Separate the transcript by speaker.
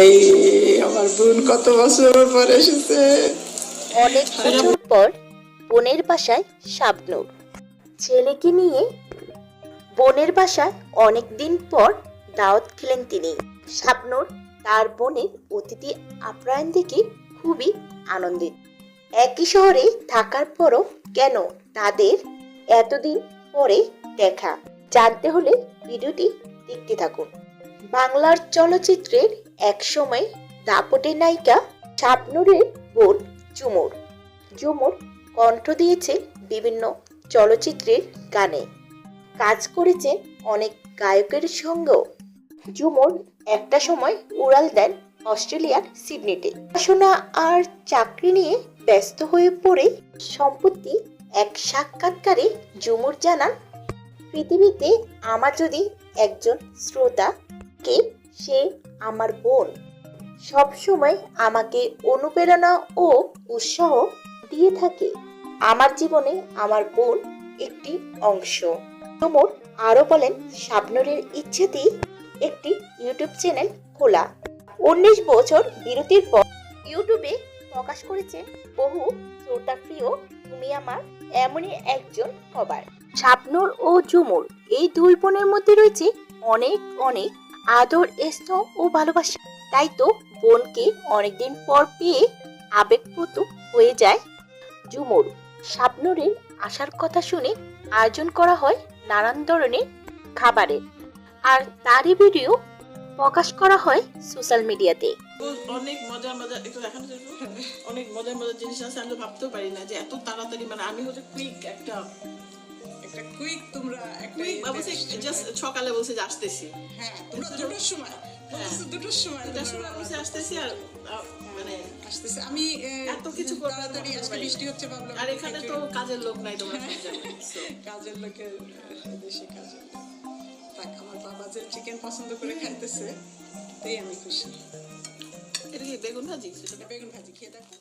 Speaker 1: এই আমার বোন কত বছর পর এসেছে।
Speaker 2: অনেক বছর পর বোনের বাসায় শাবনূর। ছেলেকে নিয়ে বোনের বাসায় অনেক দিন পর দাওয়াত খেলেন তিনি। শাবনূর তার বোনের অতিথি আপ্যায়ন দেখে খুবই আনন্দিত। একই শহরে থাকার পরও কেন তাদের এতদিন পরে দেখা, জানতে হলে ভিডিওটি দেখতে থাকুন। বাংলার চলচ্চিত্রের একসময় দাপটের নায়িকা শাবনূরের বোন ঝুমুর। ঝুমুর কণ্ঠ দিয়েছে বিভিন্ন চলচ্চিত্রের গানে, কাজ করেছে অনেক গায়কের সঙ্গেও। ঝুমুর একটা সময় উড়াল দেন অস্ট্রেলিয়ার সিডনিতে। পড়াশোনা আর চাকরি নিয়ে ব্যস্ত হয়ে পড়ে সম্প্রতি এক সাক্ষাৎকারে ঝুমুর জানান, পৃথিবীতে আমার যদি একজন শ্রোতা কে, সে আমার বোন। সব সময় আমাকে অনুপ্রেরণা ও উৎসাহ দিয়ে থাকে। আমার জীবনে আমার বোন একটি অংশ। ঝুমুর আরো বলেন, শাবনূরের ইচ্ছেতেই একটি ইউটিউব চ্যানেল খোলা। 19 বছর বিরতির পর ইউটিউবে প্রকাশ করেছেন বহু শ্রোতা প্রিয় তুমি আমার এমনই একজন হবার। শাবনূর ও ঝুমুর এই দুই বোনের মধ্যে রয়েছে অনেক অনেক আদর, স্নেহ ও ভালোবাসা। তাই তো বোনকে অনেকদিন পর পেয়ে আবেগপ্রত হয়ে যায় ঝুমুর। শাবনূরের আসার কথা শুনে আয়োজন করা হয় নানান ধরনের খাবারের, আর তারই ভিডিও প্রকাশ করা হয় সোশ্যাল মিডিয়াতে।
Speaker 1: অনেক মজার মজার একটু দেখানো যাবে। অনেক মজার মজার জিনিস আছে, আমি ভাবতেও পারি না যে এত তাড়াতাড়ি, মানে আমি হচ্ছে কুইক একটা
Speaker 3: কুইক তোমরা একটা
Speaker 1: কুইক বলছে, জাস্ট সকালে বলছে যে আসতেছি।
Speaker 3: হ্যাঁ তোমরা দুটোর সময় দুটোর সময়
Speaker 1: বলছে আসতেছি, আর মানে
Speaker 3: আসতেছে। আমি
Speaker 1: এত কিছু করতে
Speaker 3: তাড়াতাড়ি আজকে বৃষ্টি হচ্ছে ভাবলাম,
Speaker 1: আর এখানে তো কাজের লোক নাই, তোমরা
Speaker 3: কাজের লোকের দেশে কাজের লোক। থাক, আমার বাবা যে চিকেন পছন্দ করে খাইতেছে তাই আমি খুশি।
Speaker 1: এটা কি বেগুন ভাজি?
Speaker 3: বেগুন ভাজি খেয়ে দেখো।